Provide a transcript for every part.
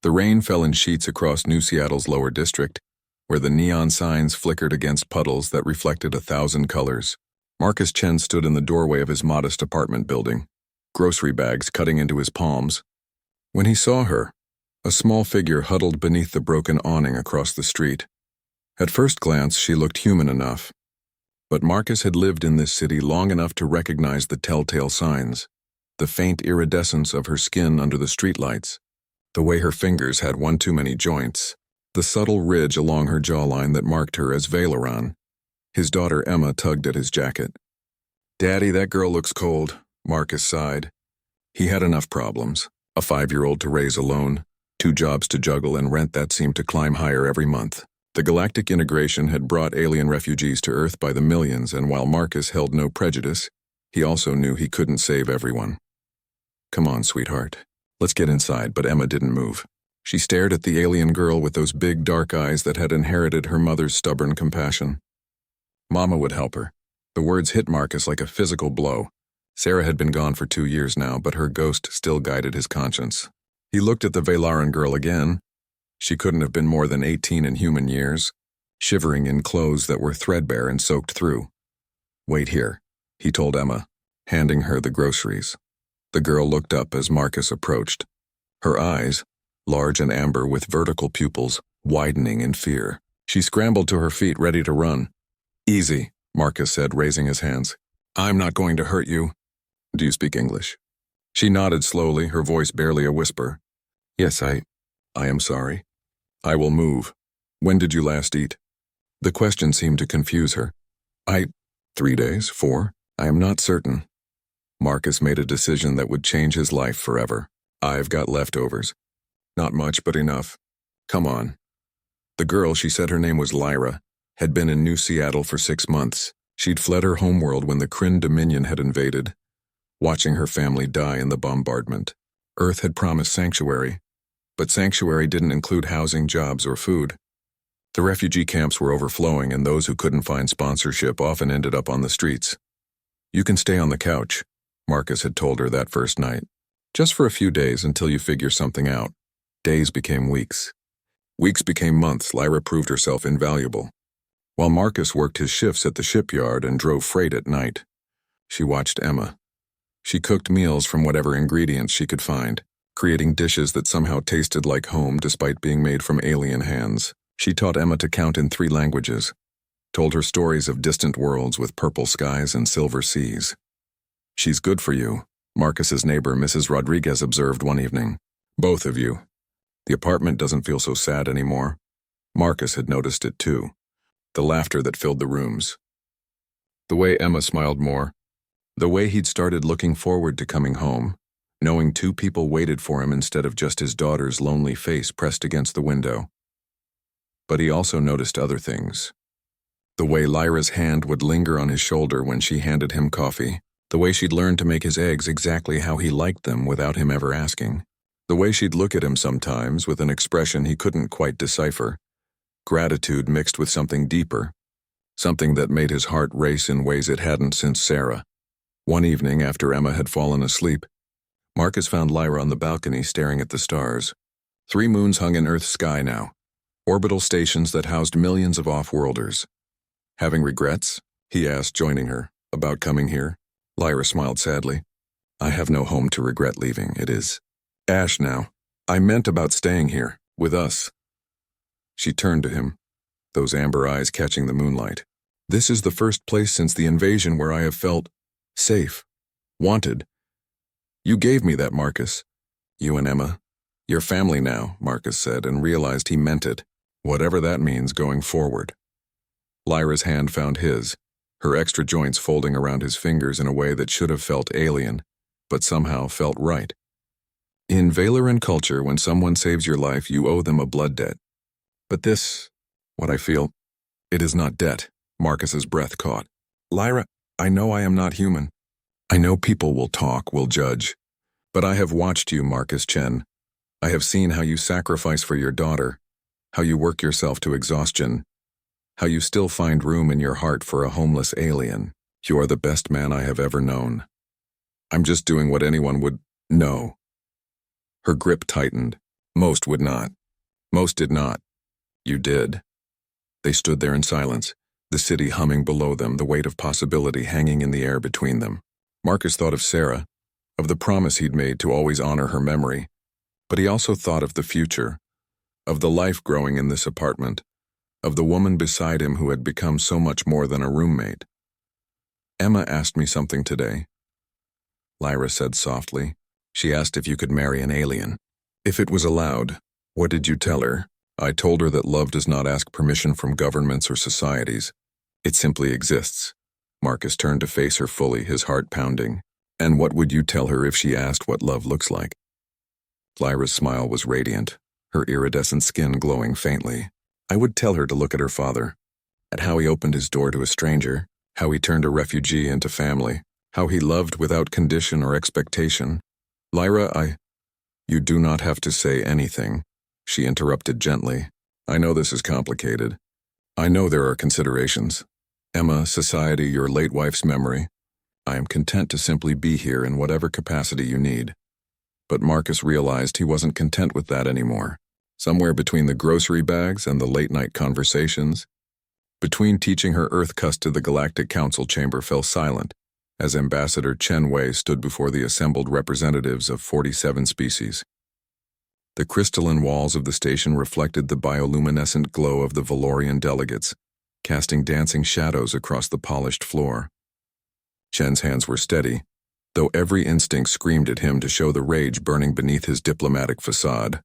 The rain fell in sheets across New Seattle's lower district, where the neon signs flickered against puddles that reflected 1,000 colors. Marcus Chen stood in the doorway of his modest apartment building, grocery bags cutting into his palms. When he saw her, a small figure huddled beneath the broken awning across the street. At first glance, she looked human enough. But Marcus had lived in this city long enough to recognize the telltale signs, the faint iridescence of her skin under the streetlights, the way her fingers had one too many joints, the subtle ridge along her jawline that marked her as Valeron. His daughter Emma tugged at his jacket. "Daddy, that girl looks cold," Marcus sighed. He had enough problems, a 5-year-old to raise alone, 2 jobs to juggle, and rent that seemed to climb higher every month. The galactic integration had brought alien refugees to Earth by the millions, and while Marcus held no prejudice, he also knew he couldn't save everyone. "Come on, sweetheart. Let's get inside," but Emma didn't move. She stared at the alien girl with those big dark eyes that had inherited her mother's stubborn compassion. Mama would help her. The words hit Marcus like a physical blow. Sarah had been gone for 2 years now, but her ghost still guided his conscience. He looked at the Valeran girl again. She couldn't have been more than 18 in human years, shivering in clothes that were threadbare and soaked through. "Wait here," he told Emma, handing her the groceries. The girl looked up as Marcus approached. Her eyes, large and amber with vertical pupils, widening in fear. She scrambled to her feet, ready to run. "Easy," Marcus said, raising his hands. "I'm not going to hurt you." "Do you speak English?" She nodded slowly, her voice barely a whisper. "Yes, I am sorry. I will move. When did you last eat?" The question seemed to confuse her. 3 days, 4? I am not certain." Marcus made a decision that would change his life forever. "I've got leftovers. Not much, but enough. Come on." The girl, she said her name was Lyra, had been in New Seattle for 6 months. She'd fled her homeworld when the Kryn Dominion had invaded, watching her family die in the bombardment. Earth had promised sanctuary, but sanctuary didn't include housing, jobs, or food. The refugee camps were overflowing, and those who couldn't find sponsorship often ended up on the streets. "You can stay on the couch," Marcus had told her that first night. "Just for a few days until you figure something out." Days became weeks. Weeks became months. Lyra proved herself invaluable. While Marcus worked his shifts at the shipyard and drove freight at night, she watched Emma. She cooked meals from whatever ingredients she could find, creating dishes that somehow tasted like home despite being made from alien hands. She taught Emma to count in 3 languages, told her stories of distant worlds with purple skies and silver seas. "She's good for you," Marcus's neighbor, Mrs. Rodriguez, observed one evening. "Both of you. The apartment doesn't feel so sad anymore." Marcus had noticed it too. The laughter that filled the rooms. The way Emma smiled more. The way he'd started looking forward to coming home, knowing 2 people waited for him instead of just his daughter's lonely face pressed against the window. But he also noticed other things. The way Lyra's hand would linger on his shoulder when she handed him coffee. The way she'd learned to make his eggs exactly how he liked them without him ever asking. The way she'd look at him sometimes with an expression he couldn't quite decipher. Gratitude mixed with something deeper. Something that made his heart race in ways it hadn't since Sarah. One evening, after Emma had fallen asleep, Marcus found Lyra on the balcony staring at the stars. 3 moons hung in Earth's sky now. Orbital stations that housed millions of off-worlders. "Having regrets?" he asked, joining her. "About coming here?" Lyra smiled sadly. "I have no home to regret leaving. It is ash now. I meant about staying here, with us." She turned to him, those amber eyes catching the moonlight. "This is the first place since the invasion where I have felt safe, wanted. You gave me that, Marcus. You and Emma. You're family now," Marcus said, and realized he meant it, whatever that means going forward. Lyra's hand found his, her extra joints folding around his fingers in a way that should have felt alien, but somehow felt right. In Valeran culture, when someone saves your life, you owe them a blood debt. But this, what I feel, it is not debt. Marcus's breath caught. "Lyra, I know I am not human. I know people will talk, will judge. But I have watched you, Marcus Chen. I have seen how you sacrifice for your daughter, how you work yourself to exhaustion, how you still find room in your heart for a homeless alien. You are the best man I have ever known. I'm just doing what anyone would know." Her grip tightened. Most would not. Most did not. You did. They stood there in silence, the city humming below them, the weight of possibility hanging in the air between them. Marcus thought of Sarah, of the promise he'd made to always honor her memory, but he also thought of the future, of the life growing in this apartment, of the woman beside him who had become so much more than a roommate. Emma asked me something today. Lyra said softly. She asked if you could marry an alien. If it was allowed. What did you tell her? I told her that love does not ask permission from governments or societies. It simply exists. Marcus turned to face her fully, his heart pounding. And what would you tell her if she asked what love looks like? Lyra's smile was radiant, her iridescent skin glowing faintly. I would tell her to look at her father, at how he opened his door to a stranger, how he turned a refugee into family, how he loved without condition or expectation. Lyra, You do not have to say anything, she interrupted gently. I know this is complicated. I know there are considerations. Emma, society, your late wife's memory. I am content to simply be here in whatever capacity you need. But Marcus realized he wasn't content with that anymore. Somewhere between the grocery bags and the late-night conversations, between teaching her Earth cuss to the Galactic Council chamber fell silent as Ambassador Chen Wei stood before the assembled representatives of 47 species. The crystalline walls of the station reflected the bioluminescent glow of the Valorian delegates, casting dancing shadows across the polished floor. Chen's hands were steady, though every instinct screamed at him to show the rage burning beneath his diplomatic facade.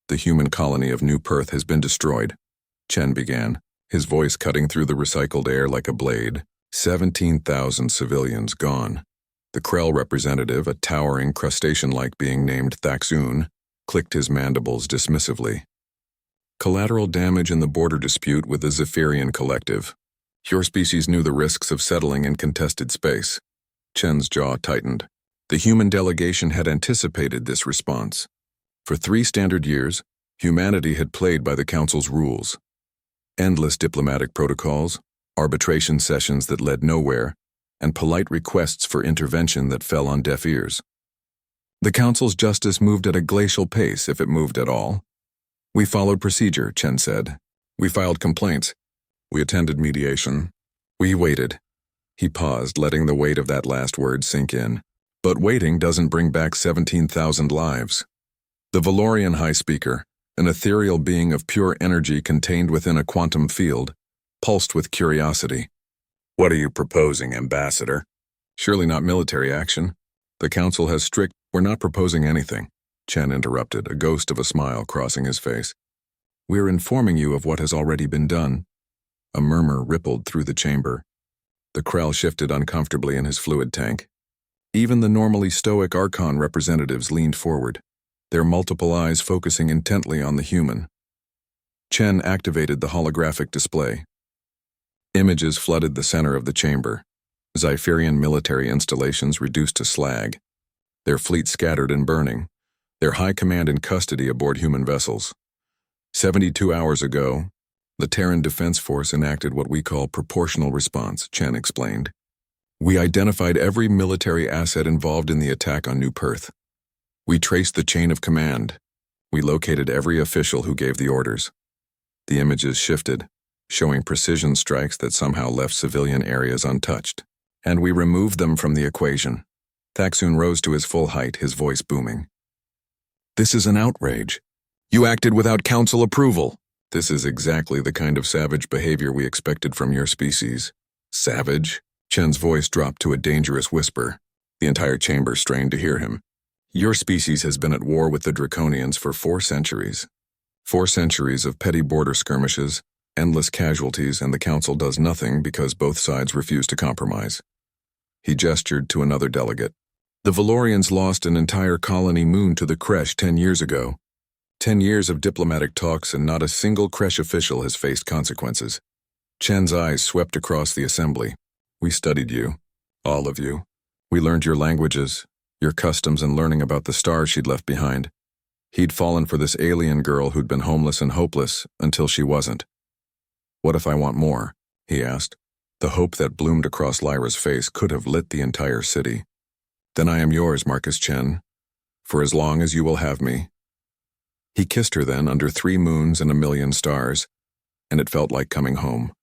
The human colony of New Perth has been destroyed, Chen began, his voice cutting through the recycled air like a blade. 17,000 civilians gone. The Krell representative, a towering crustacean-like being named Thaxoon, clicked his mandibles dismissively. Collateral damage in the border dispute with the Zephyrian collective. Your species knew the risks of settling in contested space. Chen's jaw tightened. The human delegation had anticipated this response. For 3 standard years, humanity had played by the Council's rules. Endless diplomatic protocols, arbitration sessions that led nowhere, and polite requests for intervention that fell on deaf ears. The Council's justice moved at a glacial pace, if it moved at all. We followed procedure, Chen said. We filed complaints. We attended mediation. We waited. He paused, letting the weight of that last word sink in. But waiting doesn't bring back 17,000 lives. The Valorian High Speaker, an ethereal being of pure energy contained within a quantum field, pulsed with curiosity. What are you proposing, Ambassador? Surely not military action. The Council has strict— We're not proposing anything, Chen interrupted, a ghost of a smile crossing his face. We're informing you of what has already been done. A murmur rippled through the chamber. The Krell shifted uncomfortably in his fluid tank. Even the normally stoic Archon representatives leaned forward, their multiple eyes focusing intently on the human. Chen activated the holographic display. Images flooded the center of the chamber. Zephyrian military installations reduced to slag, their fleet scattered and burning, their high command in custody aboard human vessels. 72 hours ago, the Terran Defense Force enacted what we call proportional response, Chen explained. We identified every military asset involved in the attack on New Perth. We traced the chain of command. We located every official who gave the orders. The images shifted, showing precision strikes that somehow left civilian areas untouched. And we removed them from the equation. Thaxoon rose to his full height, his voice booming. This is an outrage. You acted without Council approval. This is exactly the kind of savage behavior we expected from your species. Savage? Chen's voice dropped to a dangerous whisper. The entire chamber strained to hear him. Your species has been at war with the Draconians for 4 centuries. 4 centuries of petty border skirmishes, endless casualties, and the Council does nothing because both sides refuse to compromise. He gestured to another delegate. The Valorians lost an entire colony moon to the Kresh 10 years ago. 10 years of diplomatic talks and not a single Kresh official has faced consequences. Chen's eyes swept across the assembly. We studied you, all of you. We learned your languages, your customs, and learning about the stars she'd left behind. He'd fallen for this alien girl who'd been homeless and hopeless until she wasn't. What if I want more? He asked. The hope that bloomed across Lyra's face could have lit the entire city. Then I am yours, Marcus Chen, for as long as you will have me. He kissed her then under 3 moons and 1,000,000 stars, and it felt like coming home.